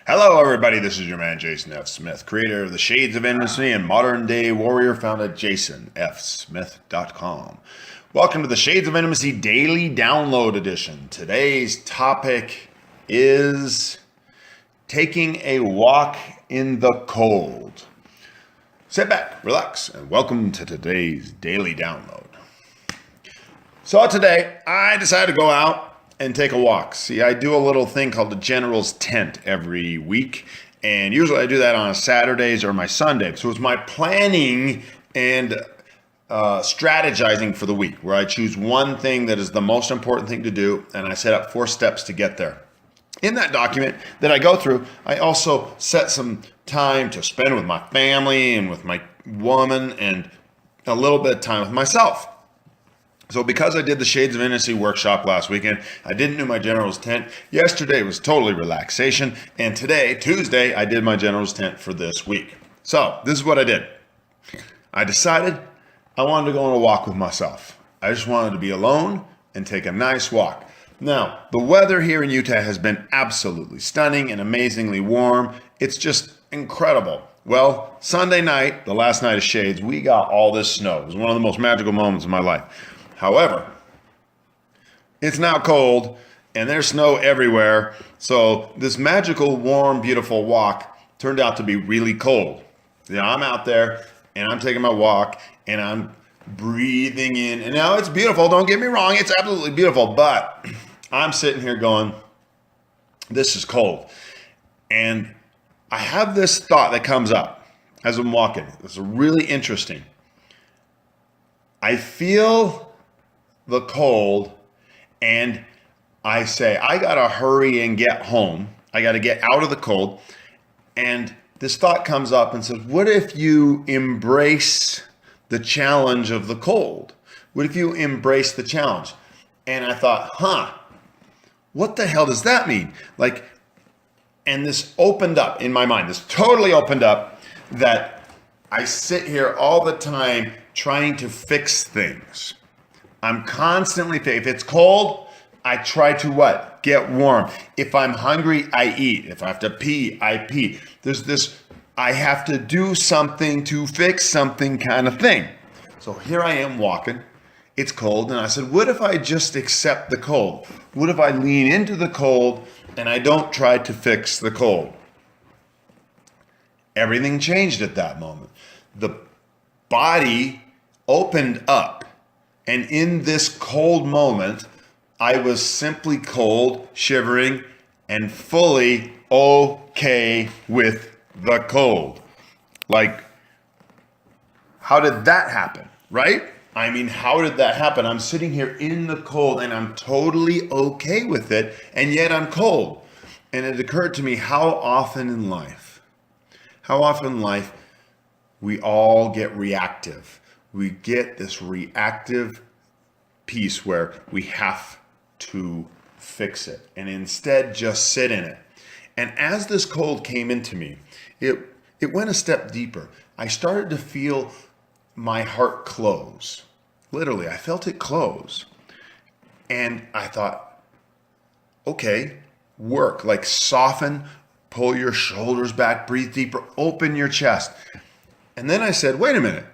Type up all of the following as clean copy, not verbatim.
Hello, everybody. This is your man, Jason F. Smith, creator of the Shades of Intimacy and modern day warrior found at jasonfsmith.com. Welcome to the Shades of Intimacy Daily Download Edition. Today's topic is taking a walk in the cold. Sit back, relax, and welcome to today's Daily Download. So today, I decided to go out and take a walk. See, I do a little thing called the General's Tent every week, and usually I do that on Saturdays or my Sundays. So it's my planning and strategizing for the week, where I choose one thing that is the most important thing to do, and I set up 4 steps to get there. In that document that I go through, I also set some time to spend with my family and with my woman and a little bit of time with myself. So because I did the Shades of Intimacy workshop last weekend, I didn't do my General's Tent. Yesterday was totally relaxation. And today, Tuesday, I did my General's Tent for this week. So this is what I did. I decided I wanted to go on a walk with myself. I just wanted to be alone and take a nice walk. Now, the weather here in Utah has been absolutely stunning and amazingly warm. It's just incredible. Well, Sunday night, the last night of Shades, we got all this snow. It was one of the most magical moments of my life. However, it's now cold and there's snow everywhere. So this magical, warm, beautiful walk turned out to be really cold. I'm out there and I'm taking my walk and I'm breathing in. And now it's beautiful. Don't get me wrong. It's absolutely beautiful. But I'm sitting here going, this is cold. And I have this thought that comes up as I'm walking. It's really interesting. I feel the cold and I say, I gotta hurry and get home. I gotta get out of the cold. And this thought comes up and says, what if you embrace the challenge of the cold? What if you embrace the challenge? And I thought, what the hell does that mean? And this opened up in my mind. This totally opened up that I sit here all the time trying to fix things. I'm constantly, if it's cold, I try to what? Get warm. If I'm hungry, I eat. If I have to pee, I pee. There's this, I have to do something to fix something kind of thing. So here I am walking. It's cold. And I said, what if I just accept the cold? What if I lean into the cold and I don't try to fix the cold? Everything changed at that moment. The body opened up. And in this cold moment, I was simply cold, shivering, and fully okay with the cold. How did that happen, right? I mean, how did that happen? I'm sitting here in the cold and I'm totally okay with it, and yet I'm cold. And it occurred to me how often in life we all get reactive. We get this reactive piece where we have to fix it and instead just sit in it. And as this cold came into me, it went a step deeper. I started to feel my heart close. Literally, I felt it close. And I thought, okay, work, soften, pull your shoulders back, breathe deeper, open your chest. And then I said, wait a minute.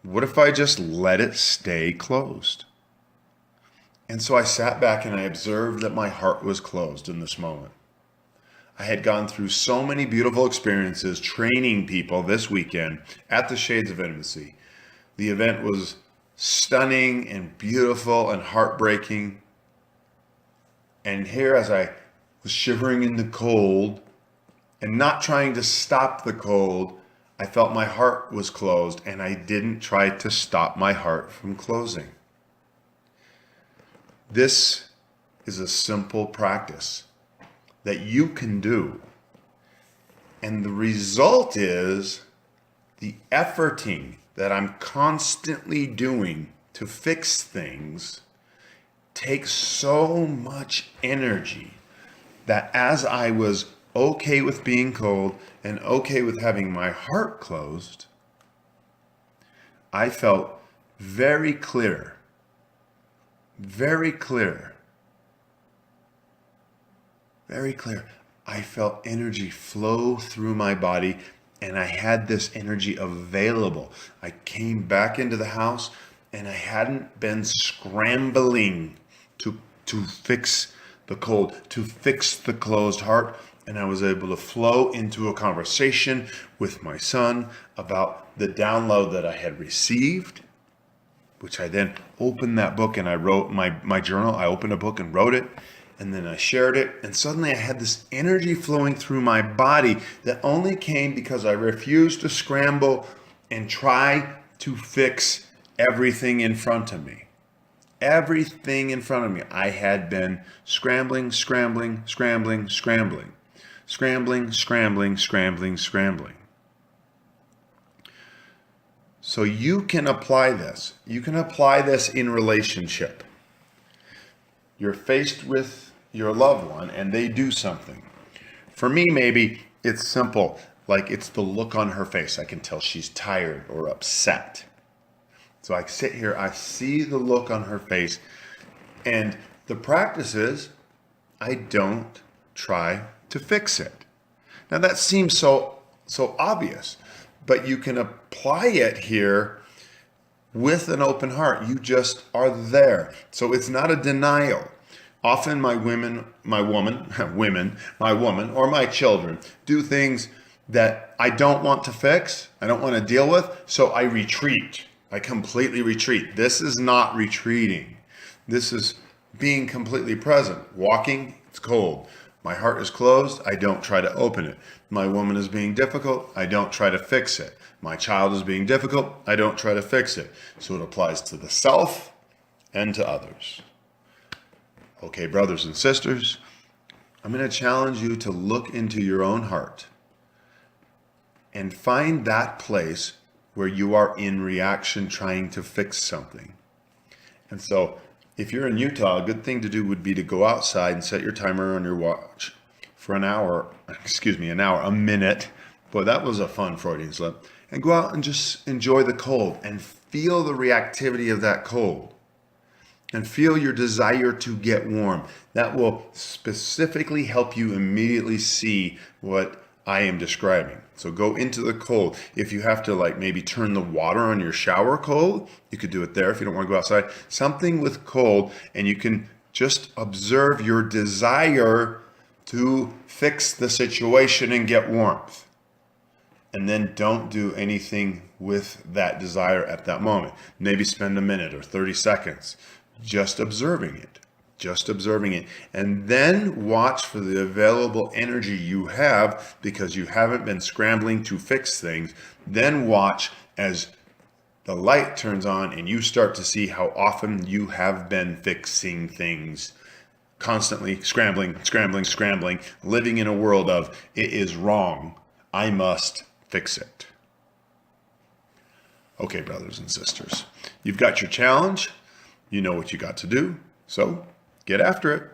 What if I just let it stay closed? And so I sat back and I observed that my heart was closed in this moment. I had gone through so many beautiful experiences training people this weekend at the Shades of Intimacy. The event was stunning and beautiful and heartbreaking. And here, as I was shivering in the cold and not trying to stop the cold, I felt my heart was closed, and I didn't try to stop my heart from closing. This is a simple practice that you can do. And the result is the efforting that I'm constantly doing to fix things takes so much energy that as I was okay with being cold and okay with having my heart closed, I felt very clear. Very clear. I felt energy flow through my body, and I had this energy available. I came back into the house, and I hadn't been scrambling to fix the cold, to fix the closed heart. And I was able to flow into a conversation with my son about the download that I had received, which I then opened that book and I wrote my journal. I opened a book and wrote it, and then I shared it. And suddenly I had this energy flowing through my body that only came because I refused to scramble and try to fix everything in front of me. Everything in front of me. I had been scrambling. So you can apply this. You can apply this in relationship. You're faced with your loved one and they do something. For me, maybe it's simple, like it's the look on her face. I can tell she's tired or upset. So I sit here, I see the look on her face, and the practice is I don't try to fix it. Now that seems so obvious, but you can apply it here with an open heart. You just are there. So it's not a denial. Often my woman, or my children do things that I don't want to fix, I don't want to deal with, so I retreat. I completely retreat. This is not retreating. This is being completely present. Walking, it's cold. My heart is closed. I don't try to open it. My woman is being difficult. I don't try to fix it. My child is being difficult. I don't try to fix it. So it applies to the self and to others. Okay, brothers and sisters, I'm going to challenge you to look into your own heart and find that place where you are in reaction trying to fix something. And so if you're in Utah, a good thing to do would be to go outside and set your timer on your watch for a minute. Boy, that was a fun Freudian slip. And go out and just enjoy the cold and feel the reactivity of that cold. And feel your desire to get warm. That will specifically help you immediately see what I am describing. So go into the cold. If you have to maybe turn the water on your shower cold, you could do it there if you don't want to go outside. Something with cold, and you can just observe your desire to fix the situation and get warmth. And then don't do anything with that desire at that moment. Maybe spend a minute or 30 seconds just observing it. And then watch for the available energy you have because you haven't been scrambling to fix things. Then watch as the light turns on and you start to see how often you have been fixing things. Constantly scrambling, living in a world of it is wrong. I must fix it. Okay, brothers and sisters, you've got your challenge. You know what you got to do. So get after it.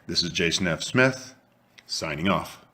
This is Jason F. Smith, signing off.